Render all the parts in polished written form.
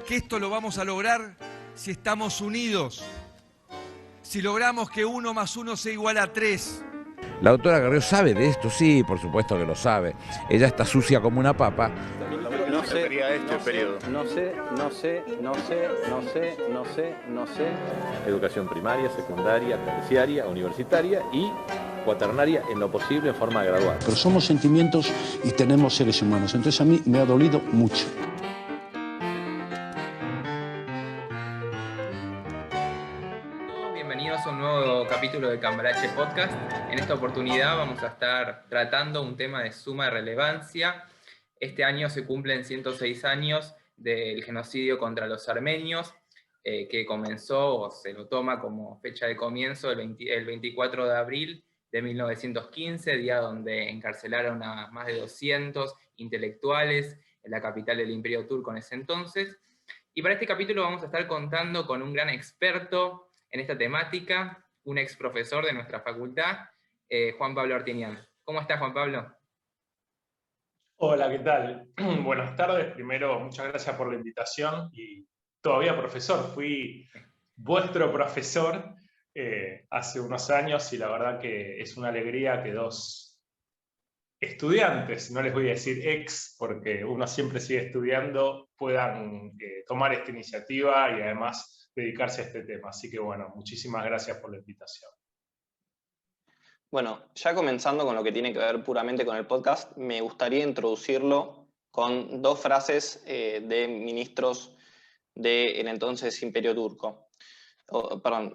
que esto lo vamos a lograr si estamos unidos, si logramos que 1 más 1 sea igual a 3. La doctora Carrió sabe de esto, sí, por supuesto que lo sabe. Ella está sucia como una papa. No sé, no sé. Educación primaria, secundaria, terciaria, universitaria y cuaternaria en lo posible en forma gradual. Pero somos sentimientos y tenemos seres humanos. Entonces a mí me ha dolido mucho. Bienvenidos a un nuevo capítulo de Cambalache Podcast. En esta oportunidad vamos a estar tratando un tema de suma relevancia. Este año se cumplen 106 años del genocidio contra los armenios, que comenzó o se lo toma como fecha de comienzo el 24 de abril de 1915, día donde encarcelaron a más de 200 intelectuales en la capital del Imperio Turco en ese entonces. Y para este capítulo vamos a estar contando con un gran experto en esta temática, un ex profesor de nuestra facultad, Juan Pablo Artinian. ¿Cómo estás, Juan Pablo? Hola, ¿qué tal? Buenas tardes. Primero, muchas gracias por la invitación. Y todavía profesor, fui vuestro profesor hace unos años y la verdad que es una alegría que dos estudiantes, no les voy a decir ex, porque uno siempre sigue estudiando, puedan tomar esta iniciativa y además dedicarse a este tema. Así que bueno, muchísimas gracias por la invitación. Bueno, ya comenzando con lo que tiene que ver puramente con el podcast, me gustaría introducirlo con dos frases de ministros del entonces Imperio Turco,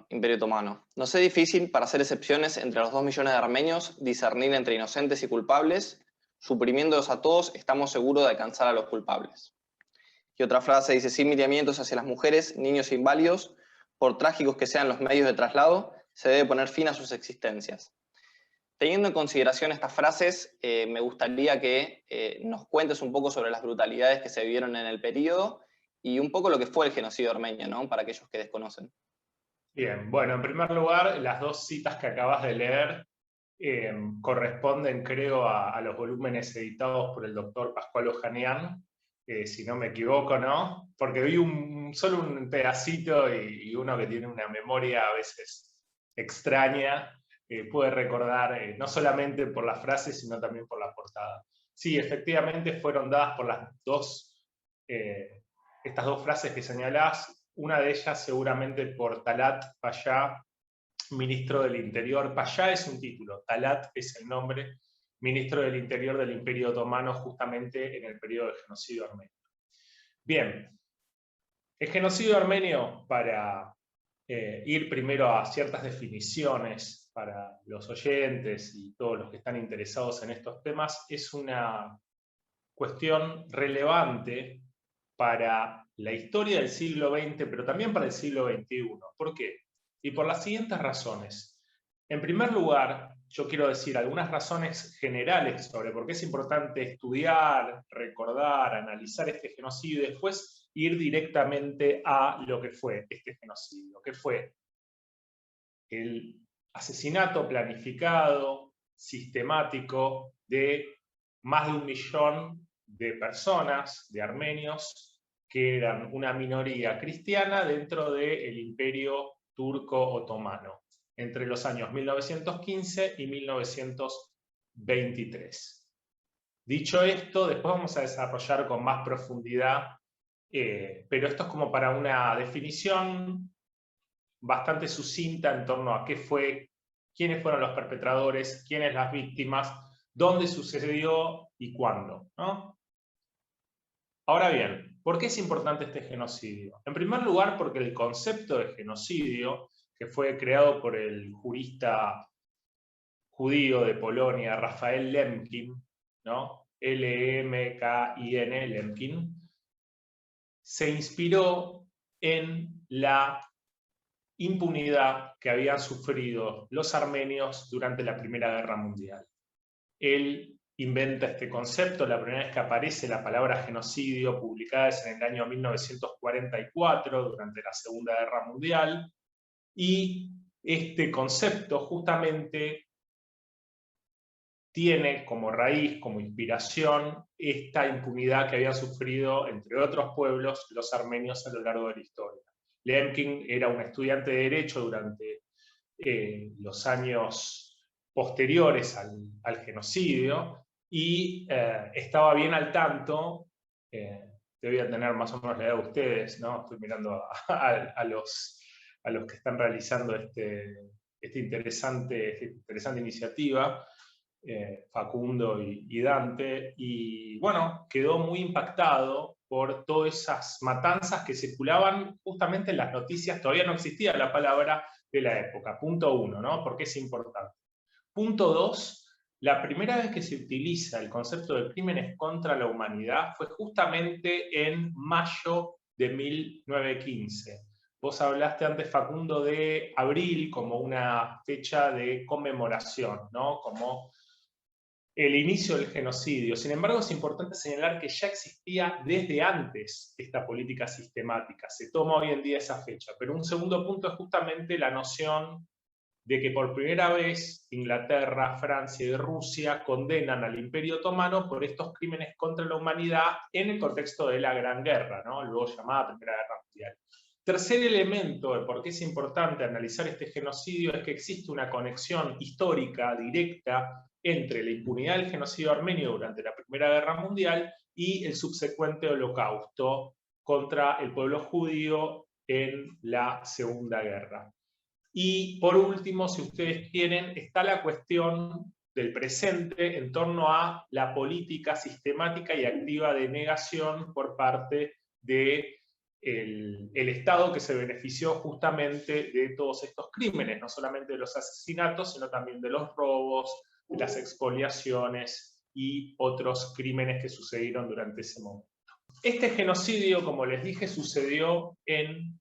Imperio Otomano. Nos es difícil, para hacer excepciones entre los 2 millones de armenios, discernir entre inocentes y culpables. Suprimiéndolos a todos, estamos seguros de alcanzar a los culpables. Y otra frase dice: sin miramientos hacia las mujeres, niños e inválidos, por trágicos que sean los medios de traslado, se debe poner fin a sus existencias. Teniendo en consideración estas frases, me gustaría que nos cuentes un poco sobre las brutalidades que se vivieron en el periodo y un poco lo que fue el genocidio armenio, ¿no? Para aquellos que desconocen. Bien, bueno, en primer lugar, las dos citas que acabas de leer corresponden, creo, a los volúmenes editados por el doctor Pascual Ojanian, si no me equivoco, ¿no? Porque vi solo un pedacito y uno que tiene una memoria a veces extraña, puede recordar no solamente por la frase, sino también por la portada. Sí, efectivamente fueron dadas por estas dos frases que señalás, una de ellas seguramente por Talat Pasha, ministro del Interior. Pasha es un título, Talat es el nombre, ministro del Interior del Imperio Otomano justamente en el periodo del genocidio armenio. Bien, el genocidio armenio, para ir primero a ciertas definiciones para los oyentes y todos los que están interesados en estos temas, es una cuestión relevante para la historia del siglo XX, pero también para el siglo XXI. ¿Por qué? Y por las siguientes razones. En primer lugar, yo quiero decir algunas razones generales sobre por qué es importante estudiar, recordar, analizar este genocidio y después ir directamente a lo que fue este genocidio, que fue el asesinato planificado, sistemático de más de 1 millón de personas, de armenios, que eran una minoría cristiana dentro del Imperio Turco Otomano, entre los años 1915 y 1923. Dicho esto, después vamos a desarrollar con más profundidad, pero esto es como para una definición bastante sucinta en torno a qué fue, quiénes fueron los perpetradores, quiénes las víctimas, dónde sucedió y cuándo, ¿no? Ahora bien, ¿por qué es importante este genocidio? En primer lugar, porque el concepto de genocidio, que fue creado por el jurista judío de Polonia, Rafael Lemkin, ¿no? L-E-M-K-I-N, Lemkin, se inspiró en la impunidad que habían sufrido los armenios durante la Primera Guerra Mundial. Él inventa este concepto, la primera vez que aparece la palabra genocidio publicada es en el año 1944, durante la Segunda Guerra Mundial, y este concepto justamente tiene como raíz, como inspiración, esta impunidad que habían sufrido, entre otros pueblos, los armenios a lo largo de la historia. Lemkin era un estudiante de Derecho durante los años posteriores al genocidio y estaba bien al tanto, debía tener más o menos la edad de ustedes, ¿no? Estoy mirando a los que están realizando esta interesante iniciativa, Facundo y Dante, y bueno, quedó muy impactado por todas esas matanzas que circulaban justamente en las noticias. Todavía no existía la palabra de la época. Punto 1, ¿no? ¿Por qué es importante? Punto 2, la primera vez que se utiliza el concepto de crímenes contra la humanidad fue justamente en mayo de 1915. Vos hablaste antes, Facundo, de abril como una fecha de conmemoración, ¿no? Como el inicio del genocidio. Sin embargo, es importante señalar que ya existía desde antes esta política sistemática. Se toma hoy en día esa fecha. Pero un segundo punto es justamente la noción de que por primera vez Inglaterra, Francia y Rusia condenan al Imperio Otomano por estos crímenes contra la humanidad en el contexto de la Gran Guerra, ¿no? Luego llamada Primera Guerra Mundial. Tercer elemento de por qué es importante analizar este genocidio es que existe una conexión histórica directa entre la impunidad del genocidio armenio durante la Primera Guerra Mundial y el subsecuente holocausto contra el pueblo judío en la Segunda Guerra. Y por último, si ustedes quieren, está la cuestión del presente en torno a la política sistemática y activa de negación por parte del Estado, que se benefició justamente de todos estos crímenes, no solamente de los asesinatos, sino también de los robos, de las expoliaciones y otros crímenes que sucedieron durante ese momento. Este genocidio, como les dije, sucedió en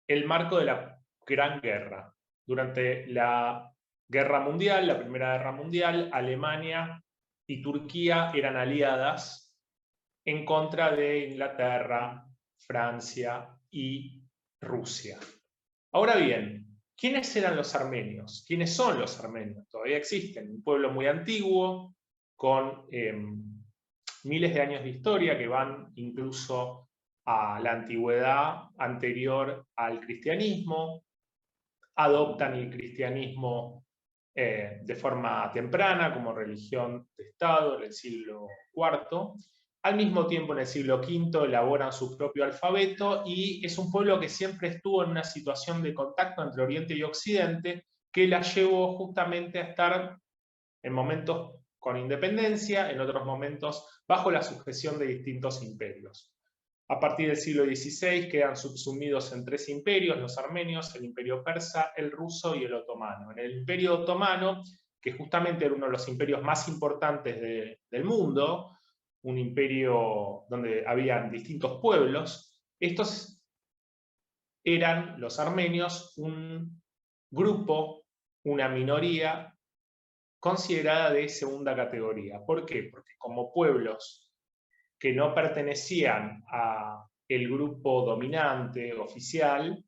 el marco de la Gran Guerra. Durante la Guerra Mundial, la Primera Guerra Mundial, Alemania y Turquía eran aliadas en contra de Inglaterra, Francia y Rusia. Ahora bien, ¿quiénes eran los armenios? ¿Quiénes son los armenios? Todavía existen, un pueblo muy antiguo, con miles de años de historia que van incluso a la antigüedad anterior al cristianismo, adoptan el cristianismo de forma temprana como religión de Estado en el siglo IV. Al mismo tiempo, en el siglo V, elaboran su propio alfabeto y es un pueblo que siempre estuvo en una situación de contacto entre Oriente y Occidente que la llevó justamente a estar en momentos con independencia, en otros momentos bajo la sujeción de distintos imperios. A partir del siglo XVI quedan subsumidos en tres imperios, los armenios, el imperio persa, el ruso y el otomano. En el imperio otomano, que justamente era uno de los imperios más importantes del mundo, un imperio donde habían distintos pueblos, estos eran, los armenios, un grupo, una minoría considerada de segunda categoría. ¿Por qué? Porque como pueblos que no pertenecían al grupo dominante, oficial,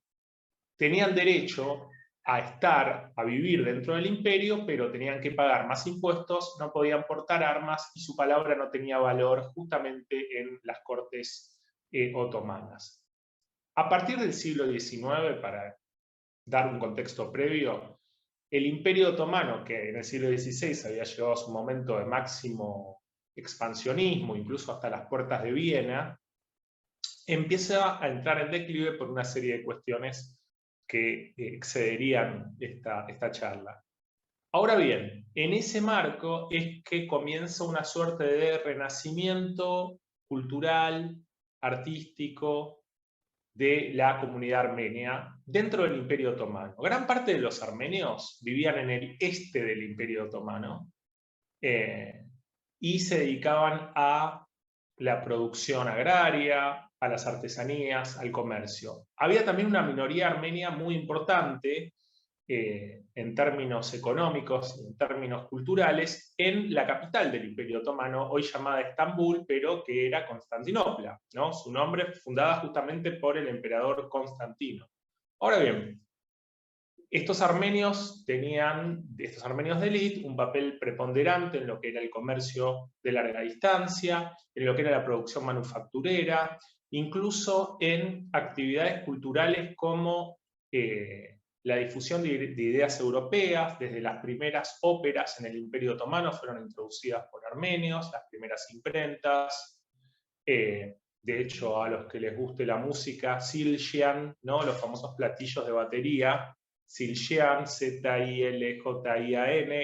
tenían derecho a vivir dentro del imperio, pero tenían que pagar más impuestos, no podían portar armas y su palabra no tenía valor justamente en las cortes otomanas. A partir del siglo XIX, para dar un contexto previo, el Imperio Otomano, que en el siglo XVI había llegado a su momento de máximo expansionismo, incluso hasta las puertas de Viena, empieza a entrar en declive por una serie de cuestiones que excederían esta charla. Ahora bien, en ese marco es que comienza una suerte de renacimiento cultural, artístico, de la comunidad armenia dentro del Imperio Otomano. Gran parte de los armenios vivían en el este del Imperio Otomano y se dedicaban a la producción agraria, a las artesanías, al comercio. Había también una minoría armenia muy importante en términos económicos, en términos culturales, en la capital del Imperio Otomano, hoy llamada Estambul, pero que era Constantinopla, ¿no? Su nombre fundada justamente por el emperador Constantino. Ahora bien, Estos armenios de élite, un papel preponderante en lo que era el comercio de larga distancia, en lo que era la producción manufacturera, incluso en actividades culturales como la difusión de ideas europeas. Desde las primeras óperas en el Imperio Otomano fueron introducidas por armenios, las primeras imprentas. De hecho, a los que les guste la música, Zildjian, ¿no? Los famosos platillos de batería, Zildjian, Z-I-L-J-I-A-N,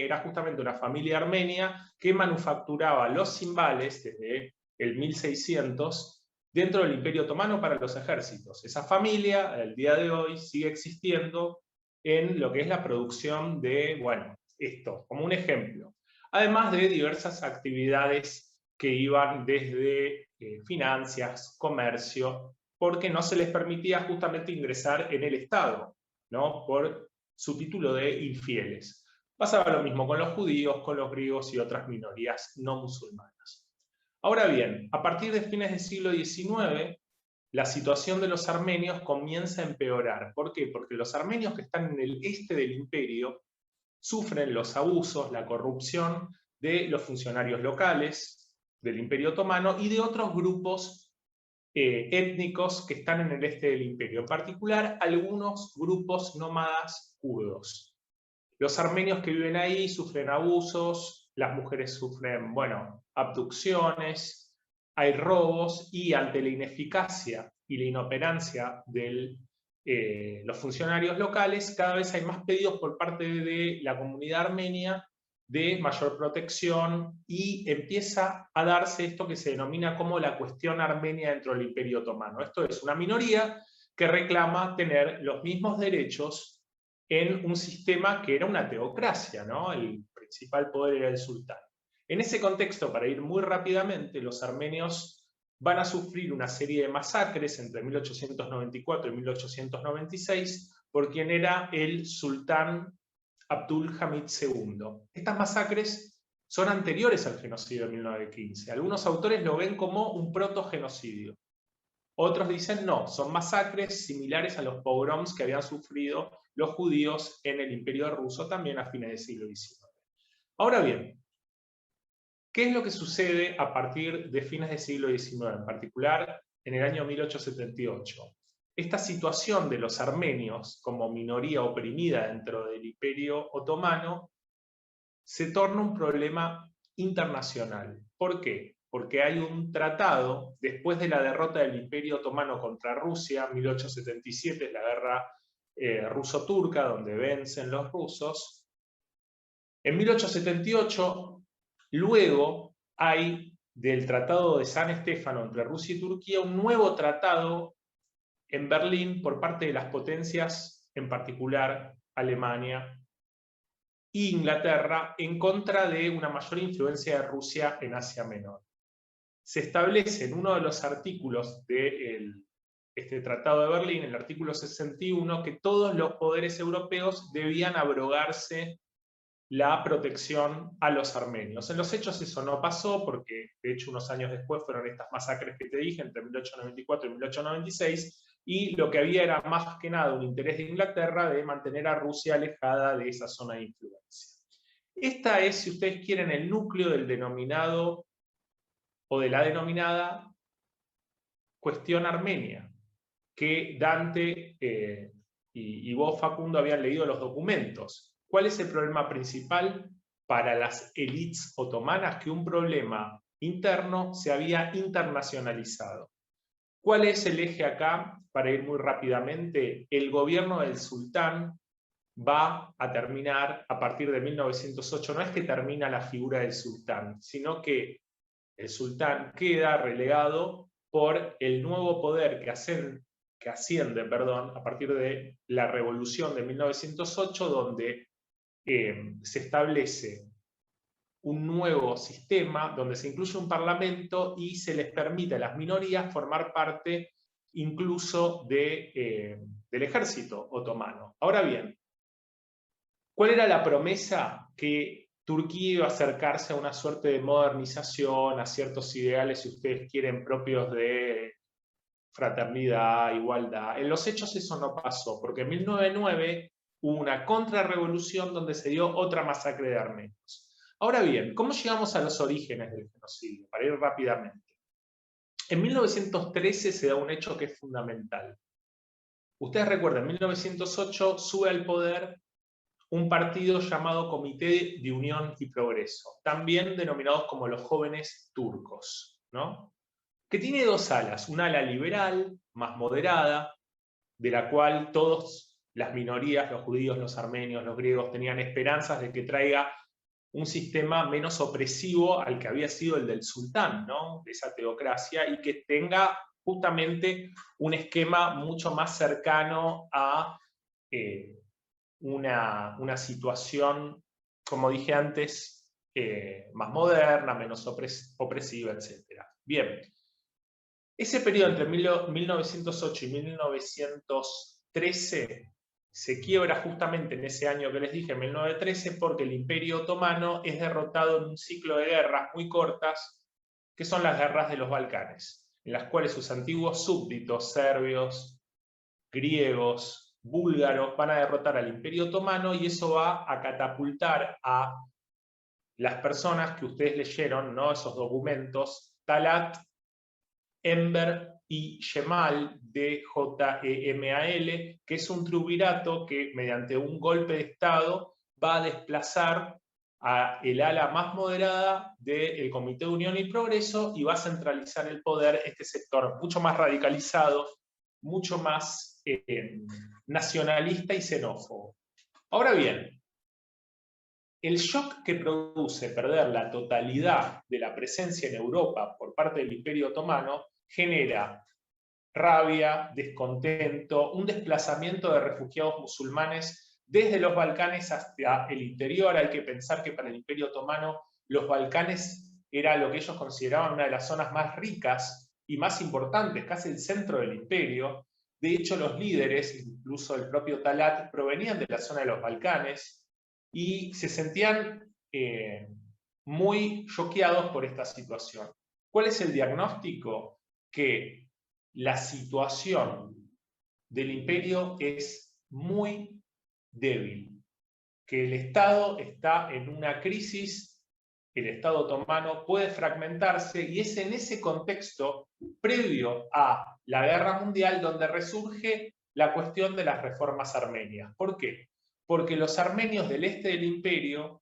era justamente una familia armenia que manufacturaba los cimbales desde el 1600 dentro del Imperio Otomano para los ejércitos. Esa familia, al día de hoy, sigue existiendo en lo que es la producción de, bueno, esto, como un ejemplo. Además de diversas actividades que iban desde finanzas, comercio, porque no se les permitía justamente ingresar en el Estado, ¿no? Por su título de infieles. Pasaba lo mismo con los judíos, con los griegos y otras minorías no musulmanas. Ahora bien, a partir de fines del siglo XIX, la situación de los armenios comienza a empeorar. ¿Por qué? Porque los armenios que están en el este del imperio sufren los abusos, la corrupción de los funcionarios locales del Imperio Otomano y de otros grupos étnicos que están en el este del imperio, en particular algunos grupos nómadas kurdos. Los armenios que viven ahí sufren abusos, las mujeres sufren, bueno, abducciones, hay robos, y ante la ineficacia y la inoperancia de los funcionarios locales, cada vez hay más pedidos por parte de la comunidad armenia de mayor protección, y empieza a darse esto que se denomina como la cuestión armenia dentro del Imperio Otomano. Esto es una minoría que reclama tener los mismos derechos en un sistema que era una teocracia, ¿no? El principal poder era el sultán. En ese contexto, para ir muy rápidamente, los armenios van a sufrir una serie de masacres entre 1894 y 1896 por quien era el sultán Abdul Hamid II. Estas masacres son anteriores al genocidio de 1915. Algunos autores lo ven como un protogenocidio. Otros dicen no, son masacres similares a los pogroms que habían sufrido los judíos en el Imperio Ruso también a fines del siglo XIX. Ahora bien, ¿qué es lo que sucede a partir de fines del siglo XIX, en particular en el año 1878? Esta situación de los armenios como minoría oprimida dentro del Imperio Otomano se torna un problema internacional. ¿Por qué? Porque hay un tratado, después de la derrota del Imperio Otomano contra Rusia, 1877, la guerra ruso-turca, donde vencen los rusos. En 1878, luego hay del Tratado de San Estefano entre Rusia y Turquía un nuevo tratado en Berlín por parte de las potencias, en particular Alemania e Inglaterra, en contra de una mayor influencia de Rusia en Asia Menor. Se establece en uno de los artículos de este Tratado de Berlín, el artículo 61, que todos los poderes europeos debían abrogarse la protección a los armenios. En los hechos eso no pasó, porque de hecho unos años después fueron estas masacres que te dije, entre 1894 y 1896, y lo que había era más que nada un interés de Inglaterra de mantener a Rusia alejada de esa zona de influencia. Esta es, si ustedes quieren, el núcleo del denominado, o de la denominada, cuestión armenia, que Dante y vos, Facundo, habían leído los documentos. ¿Cuál es el problema principal para las élites otomanas? Que un problema interno se había internacionalizado. ¿Cuál es el eje acá? Para ir muy rápidamente, el gobierno del sultán va a terminar a partir de 1908. No es que termina la figura del sultán, sino que el sultán queda relegado por el nuevo poder que asciende a partir de la revolución de 1908, donde se establece un nuevo sistema donde se incluye un parlamento y se les permite a las minorías formar parte incluso del ejército otomano. Ahora bien, ¿cuál era la promesa? Que Turquía iba a acercarse a una suerte de modernización, a ciertos ideales, si ustedes quieren, propios de fraternidad, igualdad. En los hechos eso no pasó, porque en 1909 hubo una contrarrevolución donde se dio otra masacre de armenios. Ahora bien, ¿cómo llegamos a los orígenes del genocidio? Para ir rápidamente. En 1913 se da un hecho que es fundamental. Ustedes recuerdan, en 1908 sube al poder un partido llamado Comité de Unión y Progreso, también denominados como los Jóvenes Turcos, ¿no? Que tiene dos alas, una ala liberal, más moderada, de la cual todas las minorías, los judíos, los armenios, los griegos, tenían esperanzas de que traiga un sistema menos opresivo al que había sido el del sultán, ¿no? De esa teocracia, y que tenga justamente un esquema mucho más cercano a una situación, como dije antes, más moderna, menos opresiva, etc. Bien, ese periodo entre 1908 y 1913 se quiebra justamente en ese año que les dije, 1913, porque el Imperio Otomano es derrotado en un ciclo de guerras muy cortas, que son las guerras de los Balcanes, en las cuales sus antiguos súbditos, serbios, griegos, búlgaros, van a derrotar al Imperio Otomano, y eso va a catapultar a las personas que ustedes leyeron, ¿no? Esos documentos, Talat, Enver y Cemal, DJEMAL, que es un triunvirato que mediante un golpe de Estado va a desplazar a el ala más moderada del Comité de Unión y Progreso y va a centralizar el poder, este sector mucho más radicalizado, mucho más nacionalista y xenófobo. Ahora bien, el shock que produce perder la totalidad de la presencia en Europa por parte del Imperio Otomano genera rabia, descontento, un desplazamiento de refugiados musulmanes desde los Balcanes hasta el interior. Hay que pensar que para el Imperio Otomano los Balcanes era lo que ellos consideraban una de las zonas más ricas y más importantes, casi el centro del imperio. De hecho, los líderes, incluso el propio Talat, provenían de la zona de los Balcanes y se sentían muy choqueados por esta situación. ¿Cuál es el diagnóstico? Que la situación del imperio es muy débil, que el Estado está en una crisis, el Estado otomano puede fragmentarse, y es en ese contexto, previo a la Guerra Mundial, donde resurge la cuestión de las reformas armenias. ¿Por qué? Porque los armenios del este del imperio,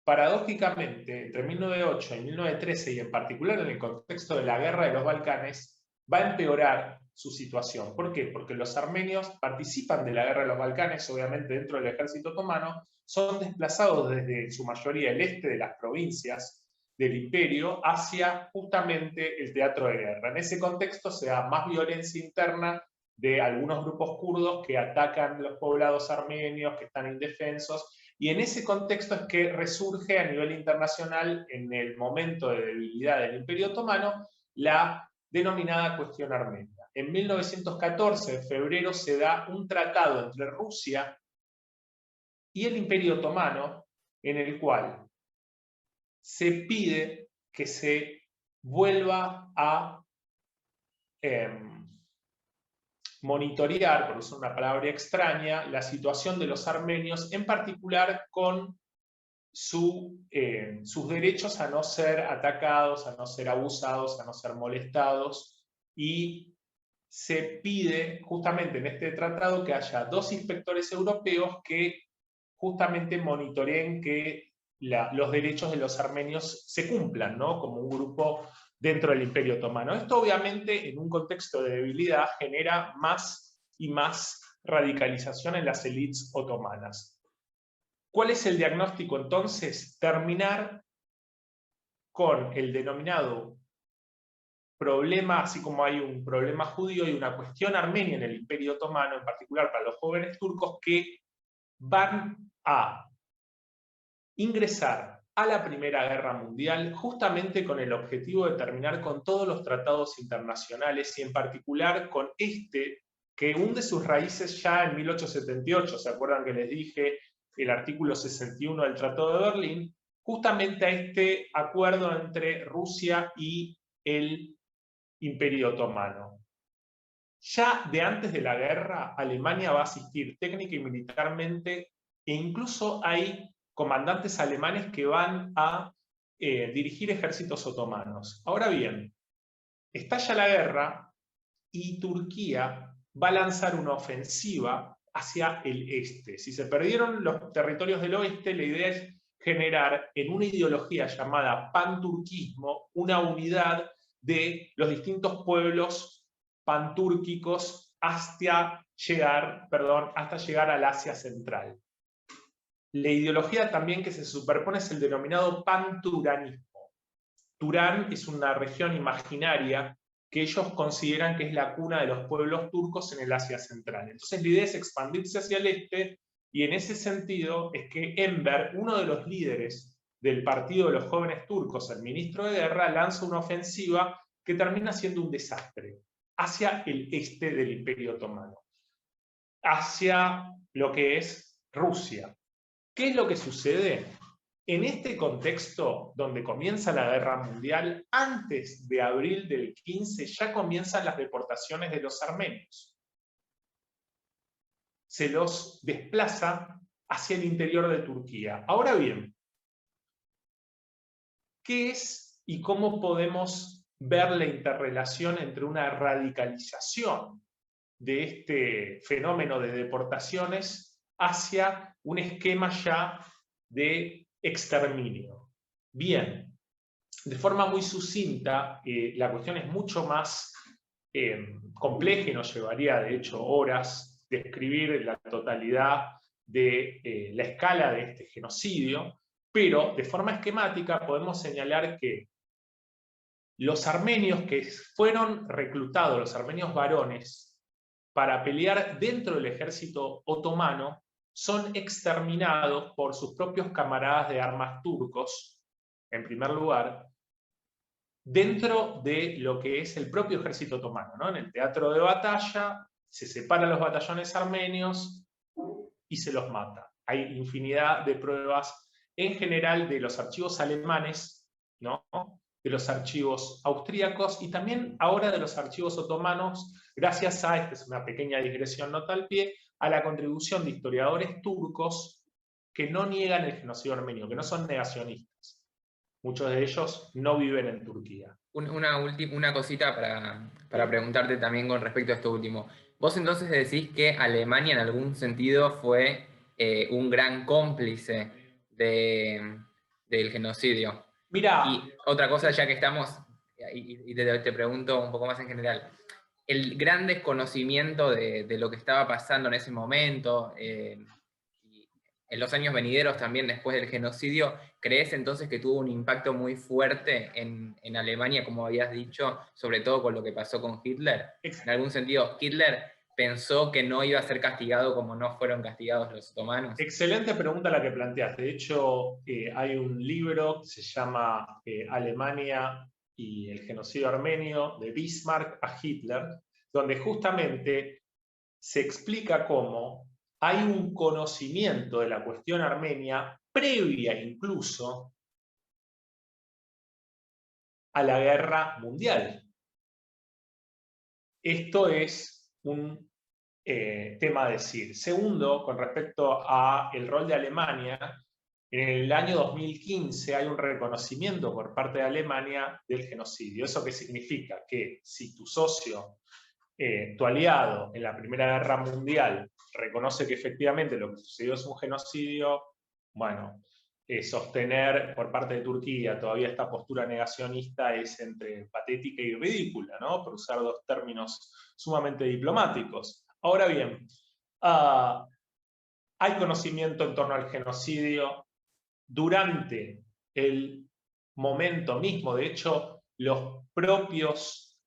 paradójicamente, entre 1908 y 1913, y en particular en el contexto de la Guerra de los Balcanes, va a empeorar su situación. ¿Por qué? Porque los armenios participan de la Guerra de los Balcanes, obviamente dentro del ejército otomano, son desplazados desde su mayoría el este de las provincias del imperio hacia justamente el teatro de guerra. En ese contexto se da más violencia interna de algunos grupos kurdos que atacan los poblados armenios, que están indefensos, y en ese contexto es que resurge a nivel internacional, en el momento de debilidad del Imperio Otomano, la denominada cuestión armenia. En 1914, en febrero, se da un tratado entre Rusia y el Imperio Otomano, en el cual se pide que se vuelva a monitorear, por usar una palabra extraña, la situación de los armenios, en particular con sus derechos a no ser atacados, a no ser abusados, a no ser molestados, y se pide justamente en este tratado que haya 2 inspectores europeos que justamente monitoreen que los derechos de los armenios se cumplan, ¿no? Como un grupo dentro del Imperio Otomano. Esto obviamente en un contexto de debilidad genera más y más radicalización en las élites otomanas. ¿Cuál es el diagnóstico entonces? Terminar con el denominado problema, así como hay un problema judío y una cuestión armenia en el Imperio Otomano, en particular para los jóvenes turcos que van a ingresar a la Primera Guerra Mundial justamente con el objetivo de terminar con todos los tratados internacionales y en particular con este que hunde sus raíces ya en 1878. ¿Se acuerdan que les dije el artículo 61 del Tratado de Berlín? Justamente a este acuerdo entre Rusia y el Imperio Otomano. Ya de antes de la guerra, Alemania va a asistir técnica y militarmente, e incluso hay comandantes alemanes que van a dirigir ejércitos otomanos. Ahora bien, estalla la guerra y Turquía va a lanzar una ofensiva hacia el este. Si se perdieron los territorios del oeste, la idea es generar en una ideología llamada panturquismo una unidad de los distintos pueblos pantúrquicos hasta llegar al Asia Central. La ideología también que se superpone es el denominado panturanismo. Turán es una región imaginaria que ellos consideran que es la cuna de los pueblos turcos en el Asia Central. Entonces la idea es expandirse hacia el este, y en ese sentido es que Enver, uno de los líderes del Partido de los Jóvenes Turcos, el ministro de Guerra, lanza una ofensiva que termina siendo un desastre hacia el este del Imperio Otomano, hacia lo que es Rusia. ¿Qué es lo que sucede? En este contexto, donde comienza la Guerra Mundial, antes de abril del 15 ya comienzan las deportaciones de los armenios. Se los desplaza hacia el interior de Turquía. Ahora bien, ¿qué es y cómo podemos ver la interrelación entre una radicalización de este fenómeno de deportaciones hacia un esquema ya de exterminio? Bien, de forma muy sucinta, la cuestión es mucho más compleja y nos llevaría de hecho horas describir la totalidad de la escala de este genocidio, pero de forma esquemática podemos señalar que los armenios que fueron reclutados, los armenios varones, para pelear dentro del ejército otomano, son exterminados por sus propios camaradas de armas turcos, en primer lugar, dentro de lo que es el propio ejército otomano, ¿no? En el teatro de batalla se separan los batallones armenios y se los mata. Hay infinidad de pruebas, en general de los archivos alemanes, ¿no? De los archivos austríacos y también ahora de los archivos otomanos, gracias a, esta es una pequeña digresión nota al pie, a la contribución de historiadores turcos que no niegan el genocidio armenio, que no son negacionistas. Muchos de ellos no viven en Turquía. Una cosita para preguntarte también con respecto a esto último. Vos entonces decís que Alemania en algún sentido fue un gran cómplice del genocidio. Mirá, y otra cosa, ya que estamos, y te pregunto un poco más en general, el gran desconocimiento de lo que estaba pasando en ese momento, y en los años venideros también después del genocidio, ¿crees entonces que tuvo un impacto muy fuerte en Alemania, como habías dicho, sobre todo con lo que pasó con Hitler? En algún sentido, ¿Hitler pensó que no iba a ser castigado como no fueron castigados los otomanos? Excelente pregunta la que planteas. De hecho, hay un libro que se llama Alemania y el genocidio armenio, de Bismarck a Hitler, donde justamente se explica cómo hay un conocimiento de la cuestión armenia previa incluso a la guerra mundial. Esto es un tema a decir. Segundo, con respecto al rol de Alemania, en el año 2015 hay un reconocimiento por parte de Alemania del genocidio. ¿Eso qué significa? Que si tu socio, tu aliado en la Primera Guerra Mundial reconoce que efectivamente lo que sucedió es un genocidio, bueno, sostener por parte de Turquía todavía esta postura negacionista es entre patética y ridícula, ¿no? Por usar dos términos sumamente diplomáticos. Ahora bien, hay conocimiento en torno al genocidio durante el momento mismo. De hecho, los propios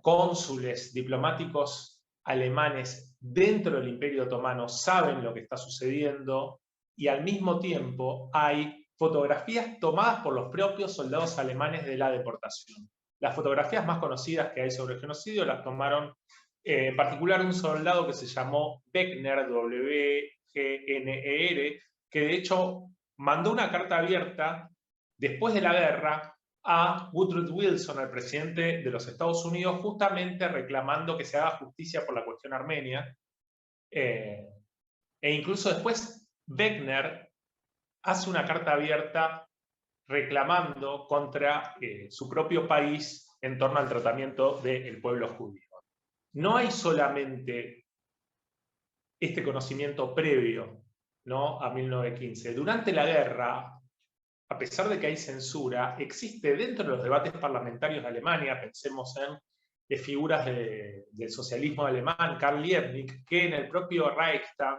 cónsules diplomáticos alemanes dentro del Imperio Otomano saben lo que está sucediendo, y al mismo tiempo hay fotografías tomadas por los propios soldados alemanes de la deportación. Las fotografías más conocidas que hay sobre el genocidio las tomaron en particular un soldado que se llamó Wegner, W-G-N-E-R, que de hecho mandó una carta abierta después de la guerra a Woodrow Wilson, al presidente de los Estados Unidos, justamente reclamando que se haga justicia por la cuestión armenia. E incluso después Wegner hace una carta abierta reclamando contra su propio país en torno al tratamiento del pueblo judío. No hay solamente este conocimiento previo, ¿no?, a 1915. Durante la guerra, a pesar de que hay censura, existe dentro de los debates parlamentarios de Alemania, pensemos en figuras del socialismo alemán, Karl Liebknecht, que en el propio Reichstag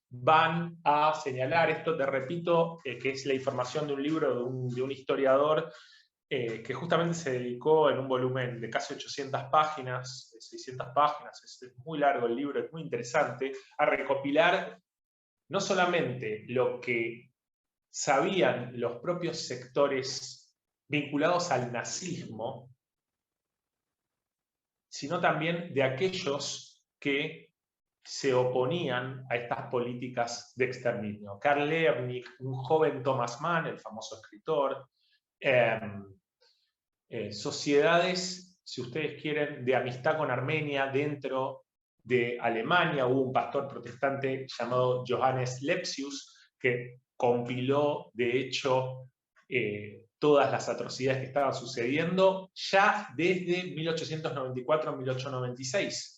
van a señalar esto, te repito, que es la información de un libro de un historiador que justamente se dedicó en un volumen de casi 800 páginas, 600 páginas, es muy largo el libro, es muy interesante, a recopilar no solamente lo que sabían los propios sectores vinculados al nazismo, sino también de aquellos que se oponían a estas políticas de exterminio. Karl Liebknecht, un joven Thomas Mann, el famoso escritor, sociedades, si ustedes quieren, de amistad con Armenia dentro de Alemania. Hubo un pastor protestante llamado Johannes Lepsius que compiló, de hecho, todas las atrocidades que estaban sucediendo ya desde 1894-1896.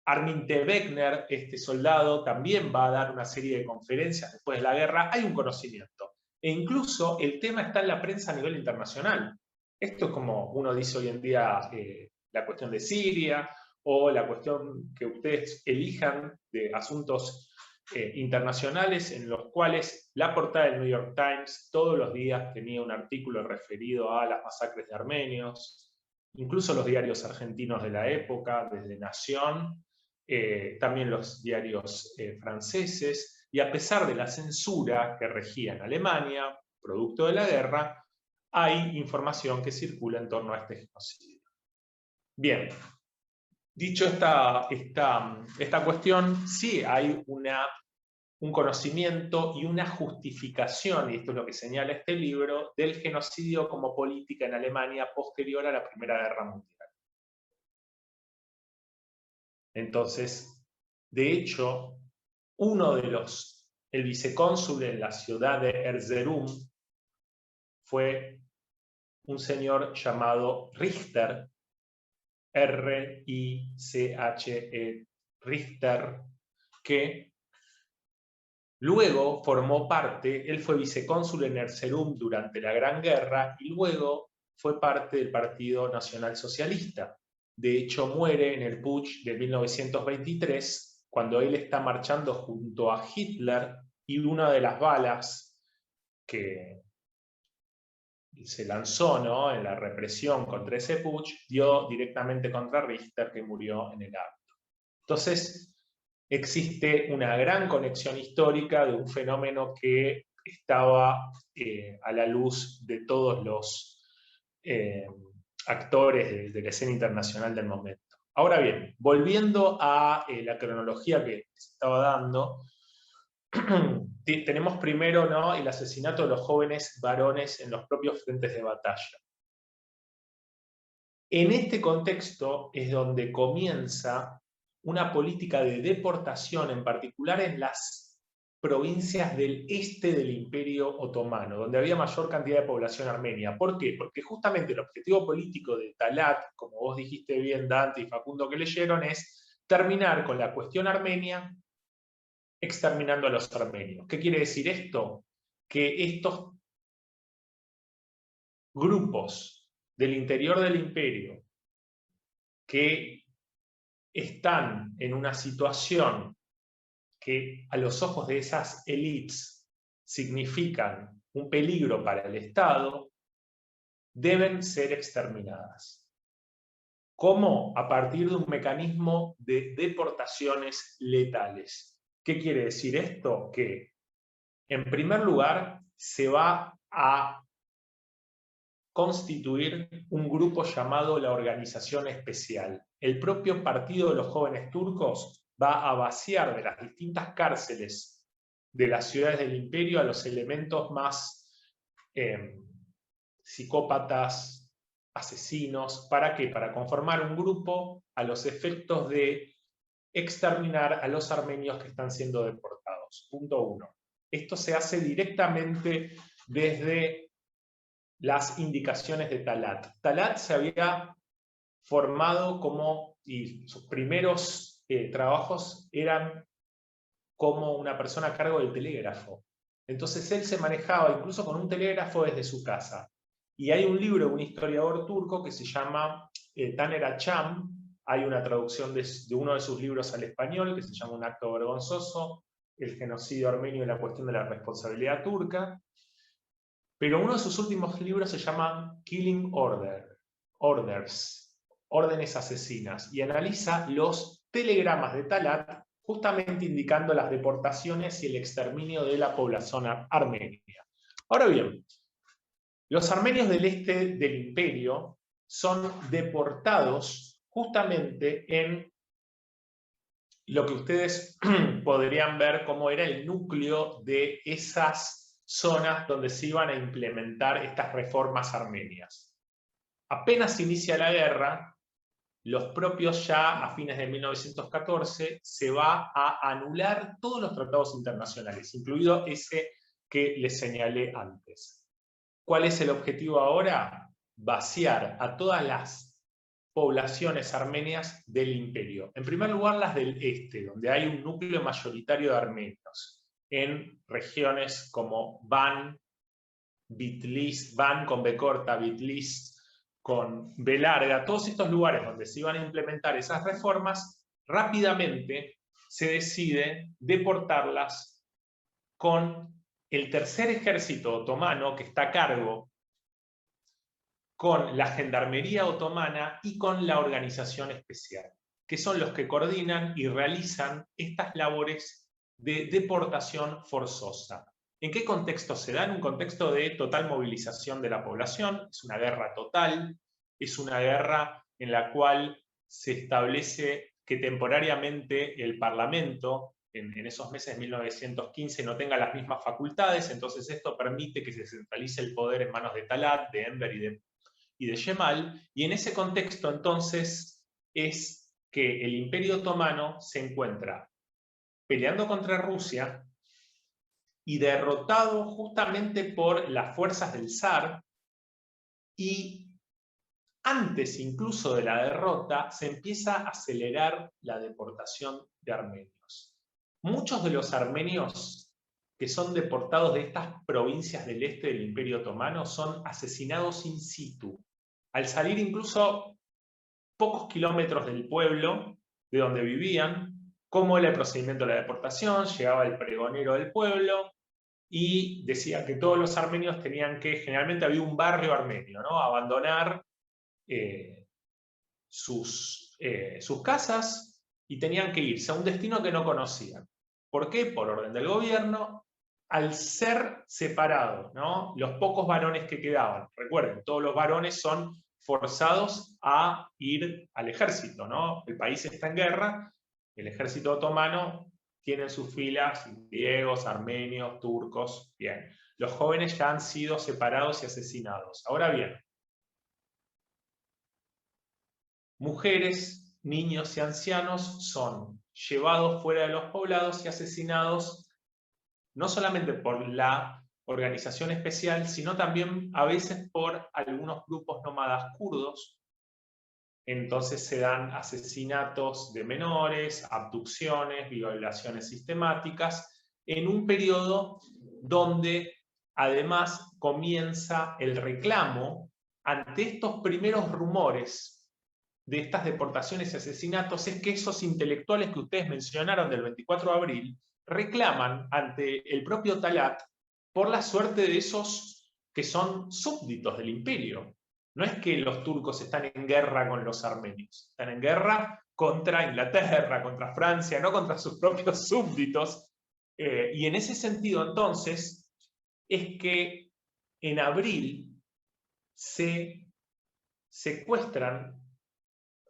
Armin T. Wegner, este soldado, también va a dar una serie de conferencias después de la guerra. Hay un conocimiento. E incluso el tema está en la prensa a nivel internacional. Esto es como uno dice hoy en día la cuestión de Siria o la cuestión que ustedes elijan de asuntos internacionales en los cuales la portada del New York Times todos los días tenía un artículo referido a las masacres de armenios, incluso los diarios argentinos de la época, desde Nación, también los diarios franceses, y a pesar de la censura que regía en Alemania, producto de la guerra, hay información que circula en torno a este genocidio. Bien, dicho esta cuestión, sí hay un conocimiento y una justificación, y esto es lo que señala este libro, del genocidio como política en Alemania posterior a la Primera Guerra Mundial. Entonces, de hecho, el vicecónsul en la ciudad de Erzurum fue un señor llamado Richter, R-I-C-H-E, Richter, que luego formó parte, él fue vicecónsul en Erzurum durante la Gran Guerra y luego fue parte del Partido Nacional Socialista. De hecho, muere en el putsch de 1923, cuando él está marchando junto a Hitler y una de las balas que se lanzó, ¿no?, en la represión contra ese putsch dio directamente contra Richter, que murió en el acto. Entonces, existe una gran conexión histórica de un fenómeno que estaba a la luz de todos los actores de la escena internacional del momento. Ahora bien, volviendo a la cronología que se estaba dando, tenemos primero, ¿no?, el asesinato de los jóvenes varones en los propios frentes de batalla. En este contexto es donde comienza una política de deportación, en particular en las provincias del este del Imperio Otomano, donde había mayor cantidad de población armenia. ¿Por qué? Porque justamente el objetivo político de Talat, como vos dijiste bien, Dante y Facundo, que leyeron, es terminar con la cuestión armenia exterminando a los armenios. ¿Qué quiere decir esto? Que estos grupos del interior del imperio que están en una situación que a los ojos de esas élites significan un peligro para el Estado, deben ser exterminadas. ¿Cómo? A partir de un mecanismo de deportaciones letales. ¿Qué quiere decir esto? Que, en primer lugar, se va a constituir un grupo llamado la Organización Especial. El propio Partido de los Jóvenes Turcos va a vaciar de las distintas cárceles de las ciudades del imperio a los elementos más psicópatas, asesinos. ¿Para qué? Para conformar un grupo a los efectos de exterminar a los armenios que están siendo deportados. Punto 1. Esto se hace directamente desde las indicaciones de Talat. Talat se había formado como, y sus primeros trabajos eran como una persona a cargo del telégrafo. Entonces él se manejaba incluso con un telégrafo desde su casa. Y hay un libro de un historiador turco que se llama Taner Acham. Hay una traducción de uno de sus libros al español que se llama Un acto vergonzoso, el genocidio armenio y la cuestión de la responsabilidad turca. Pero uno de sus últimos libros se llama Killing Orders, órdenes asesinas, y analiza los telegramas de Talat, justamente indicando las deportaciones y el exterminio de la población armenia. Ahora bien, los armenios del este del imperio son deportados justamente en lo que ustedes podrían ver como era el núcleo de esas zonas donde se iban a implementar estas reformas armenias. Apenas inicia la guerra, los propios ya a fines de 1914 se va a anular todos los tratados internacionales, incluido ese que les señalé antes. ¿Cuál es el objetivo ahora? Vaciar a todas las poblaciones armenias del imperio. En primer lugar, las del este, donde hay un núcleo mayoritario de armenios, en regiones como Van, Bitlis, Van con B corta, Bitlis con B larga, todos estos lugares donde se iban a implementar esas reformas, rápidamente se decide deportarlas con el tercer ejército otomano que está a cargo, con la gendarmería otomana y con la organización especial, que son los que coordinan y realizan estas labores de deportación forzosa. ¿En qué contexto se da? En un contexto de total movilización de la población, es una guerra total, es una guerra en la cual se establece que temporariamente el Parlamento, en esos meses de 1915, no tenga las mismas facultades, entonces esto permite que se centralice el poder en manos de Talat, de Enver y de Yemal, y en ese contexto entonces es que el Imperio Otomano se encuentra peleando contra Rusia y derrotado justamente por las fuerzas del zar, y antes incluso de la derrota se empieza a acelerar la deportación de armenios. Muchos de los armenios que son deportados de estas provincias del este del Imperio Otomano son asesinados in situ, al salir incluso pocos kilómetros del pueblo de donde vivían. ¿Cómo era el procedimiento de la deportación? Llegaba el pregonero del pueblo y decía que todos los armenios tenían que, generalmente había un barrio armenio, ¿no?, abandonar sus casas y tenían que irse a un destino que no conocían. ¿Por qué? Por orden del gobierno, al ser separados, ¿no?, los pocos varones que quedaban. Recuerden, todos los varones son forzados a ir al ejército, ¿no? El país está en guerra, el ejército otomano tiene en sus filas griegos, armenios, turcos. Bien, los jóvenes ya han sido separados y asesinados. Ahora bien, mujeres, niños y ancianos son llevados fuera de los poblados y asesinados no solamente por la organización especial, sino también a veces por algunos grupos nómadas kurdos. Entonces se dan asesinatos de menores, abducciones, violaciones sistemáticas, en un periodo donde además comienza el reclamo ante estos primeros rumores de estas deportaciones y asesinatos. Es que esos intelectuales que ustedes mencionaron del 24 de abril reclaman ante el propio Talat por la suerte de esos que son súbditos del imperio. No es que los turcos están en guerra con los armenios, están en guerra contra Inglaterra, contra Francia, no contra sus propios súbditos. Y en ese sentido, entonces, es que en abril se secuestran